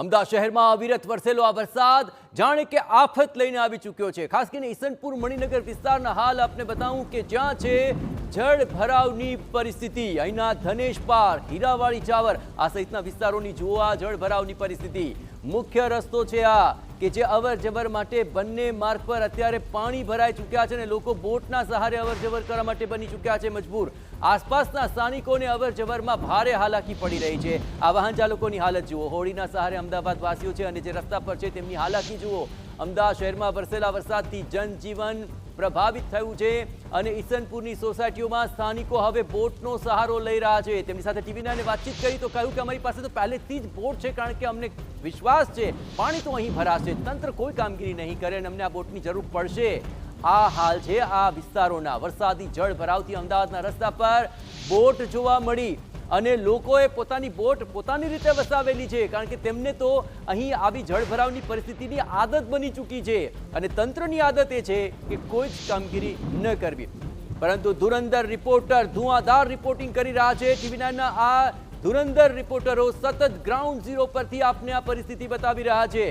અમદાવાદ શહેરમાં અવિરત વરસેલો આ વરસાદ જાણે કે આફત લઈને આવી ચૂક્યો છે। ખાસ કરીને ઈસનપુર મણિનગર વિસ્તારના હાલ આપને બતાવું કે જ્યાં છે જળ ભરાવની પરિસ્થિતિ। અહીંના ધનેશ પાર્ક, હીરાવાડી ચાવર આ સહિતના વિસ્તારોની જુઓ આ જળ ભરાવની પરિસ્થિતિ। મુખ્ય રસ્તો છે આ કે જે અવર જવર માટે બંને માર્ગ પર અત્યારે પાણી ભરાઈ ચૂક્યા છે અને લોકો બોટના સહારે અવર જવર કરવા માટે બની ચૂક્યા છે મજબૂર। આસપાસના સ્થાનિકોને અવર જવરમાં ભારે હાલાકી પડી રહી છે। આ વાહન ચાલકોની હાલત જુઓ, હોડીના સહારે અમદાવાદ વાસીઓ છે અને જે રસ્તા પર છે તેમની હાલાકી જુઓ। અમદાવાદ શહેરમાં વરસેલા વરસાદથી જનજીવન પ્રભાવિત થયું છે અને ઈસનપુરની સોસાયટીઓમાં સ્થાનિકો હવે બોટનો સહારો લઈ રહ્યા છે। તેમની સાથે ટીવી9 વાતચીત કરી તો કહ્યું કે અમારી પાસે તો પહેલેથી જ બોટ છે, કારણ કે અમને વિશ્વાસ છે પાણી તો અહીં ભરાશે, તંત્ર કોઈ કામગીરી નહીં કરે અને અમને આ બોટની જરૂર પડશે। આ હાલ છે આ વિસ્તારોના। વરસાદી જળ ભરાવથી અમદાવાદના રસ્તા પર બોટ જોવા મળી અને લોકોએ પોતાની બોટ પોતાની રીતે વસાવેલી છે, કારણ કે તેમને તો અહીં આવી જળ ભરાવની પરિસ્થિતિની આદત બની ચૂકી છે અને તંત્રની આદત એ છે કે કોઈ જ કામગીરી ન કરવી। પરંતુ ધુરંધર રિપોર્ટર ધુઆંધાર રિપોર્ટિંગ કરી રહ્યા છે। ટીવી9ના આ ધુરંધર રિપોર્ટરો સતત ગ્રાઉન્ડ ઝીરો પરથી આપને આ પરિસ્થિતિ બતાવી રહ્યા છે।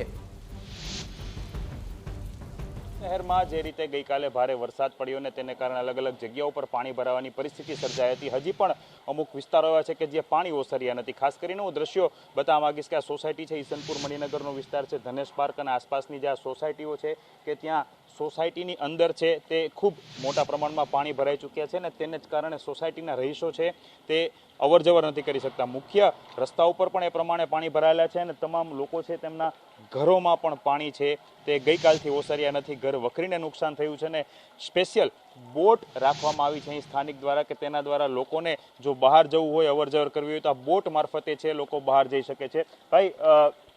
શહેરમાં જે રીતે ગઈકાલે ભારે વરસાદ પડ્યો ને તેને કારણે અલગ અલગ જગ્યાઓ પર પાણી ભરાવાની પરિસ્થિતિ સર્જાઈ હતી। હજી પણ અમુક વિસ્તારો એવા છે કે જે પાણી ઓસર્યા નથી। ખાસ કરીને હું દ્રશ્યો બતાવવા માંગીશ કે આ સોસાયટી છે ઈસનપુર મણિનગરનો વિસ્તાર છે, ધનેશ પાર્ક અને આસપાસની જે આ સોસાયટીઓ છે કે ત્યાં સોસાયટીની અંદર છે તે ખૂબ મોટા પ્રમાણમાં પાણી ભરાઈ ચૂક્યા છે ને તેને જ કારણે સોસાયટીના રહીશો છે તે અવર જવર નથી કરી શકતા। મુખ્ય રસ્તા ઉપર પણ એ પ્રમાણે પાણી ભરાયેલા છે અને તમામ લોકો છે તેમના ઘરોમાં પણ પાણી છે તે ગઈકાલથી ઓસર્યા નથી। ઘર વખરીને નુકસાન થયું છે ને સ્પેશિયલ બોટ રાખવામાં આવી છે અહીં સ્થાનિક દ્વારા કે તેના દ્વારા લોકોને જો બહાર જવું હોય, અવર જવર કરવી હોય તો આ બોટ મારફતે છે લોકો બહાર જઈ શકે છે। ભાઈ,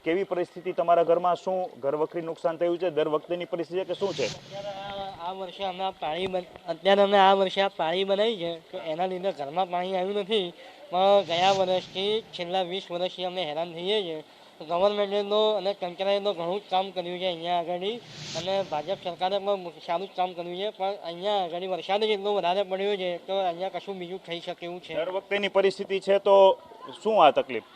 કેવી પરિસ્થિતિ તમારા ઘરમાં? શું ઘર વખરી નુકસાન થયું છે? દર વખતેની પરિસ્થિતિ કે શું છે? આ વર્ષે અમે આ વર્ષે પાણી બનાવી છે તો એના લીધે ઘરમાં પાણી આવ્યું નથી, પણ ગયા વર્ષથી છેલ્લા 20 વર્ષથી અમે હેરાન થઈએ છીએ। ગવર્મેન્ટે તો અને તંત્રએ તો ઘણું જ કામ કર્યું છે અહીંયા આગળ અને ભાજપ સરકારે પણ સારું જ કામ કર્યું છે, પણ અહીંયા આગળ વરસાદ જ એટલો વધારે પડ્યો છે તો અહીંયા કશું બીજું થઈ શકે એવું છે। દર વખતેની પરિસ્થિતિ છે તો શું આ તકલીફ?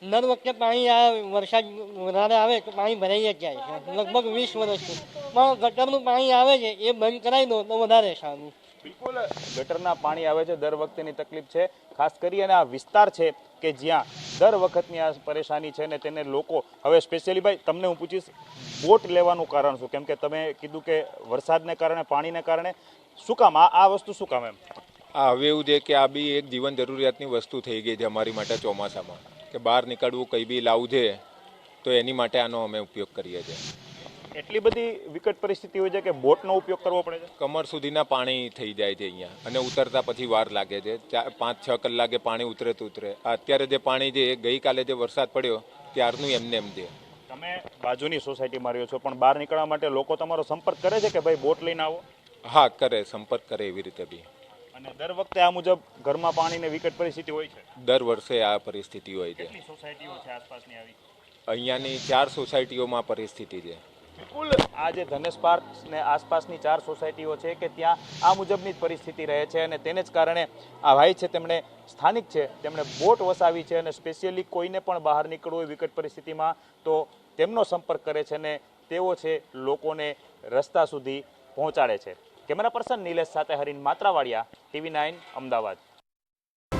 દર વખતે પાણી આ વરસાદ વધારે આવે તો પાણી ભરાઈ જ જાય છે, લગભગ 20 વર્ષથી। પણ ગટરનું પાણી આવે છે એ બંધ કરાવી દો તો વધારે સારું। બિલકુલ, ગટરના પાણી આવે છે, દર વખતેની તકલીફ છે। ખાસ કરી અને આ વિસ્તાર છે કે જ્યાં દર વખતની આ પરેશાની છે ને તેને લોકો હવે સ્પેશિયલી ભાઈ તમને હું પૂછીશ, બોટ લેવાનું કારણ શું? કેમ કે તમે કીધું કે વરસાદને કારણે, પાણીને કારણે, શું કામ આ વસ્તુ શું કામ? એમ હવે એવું છે કે આ બી એક જીવન જરૂરિયાતની વસ્તુ થઈ ગઈ છે અમારી માટે ચોમાસામાં, કે બહાર નીકળવું, કંઈ બી લાવવું છે તો એની માટે આનો અમે ઉપયોગ કરીએ છીએ। એટલી બધી વિકટ પરિસ્થિતિ હોય છે કે બોટનો ઉપયોગ કરવો પડે છે? કમર સુધીના પાણી થઈ જાય છે અહીંયા અને ઉતરતા પછી વાર લાગે છે, 5-6 કલાકે પાણી ઉતરે તો ઉતરે। અત્યારે જે પાણી છે એ ગઈકાલે જે વરસાદ પડ્યો ત્યારનું એમને એમ છે। તમે બાજુની સોસાયટીમાં રહ્યો છો પણ બહાર નીકળવા માટે લોકો તમારો સંપર્ક કરે છે કે ભાઈ બોટ લઈને આવો? હા, કરે, સંપર્ક કરે એવી રીતે બી। અને દર વખતે આ મુજબ ઘરમાં પાણીની વિકટ પરિસ્થિતિ હોય છે? દર વર્ષે આ પરિસ્થિતિ હોય છે। કેટલી સોસાયટીઓ છે આસપાસની આવી? અહીંયાની 4 સોસાયટીઓમાં પરિસ્થિતિ છે। બિલકુલ, આ જે ધનેશ પાર્ક ને આસપાસની 4 સોસાયટીઓ છે કે ત્યાં આ મુજબની જ પરિસ્થિતિ રહે છે અને તેને જ કારણે આ ભાઈ છે તેમણે સ્થાનિક છે તેમણે બોટ વસાવી છે અને સ્પેશિયલી કોઈને પણ બહાર નીકળવું હોય વિકટ પરિસ્થિતિમાં તો તેમનો સંપર્ક કરે છે અને તેઓ છે લોકોને રસ્તા સુધી પહોંચાડે છે। કેમેરા પર્સન નિલેશ સાથે હરીન માત્રાવાડિયા, ટીવી9 અમદાવાદ।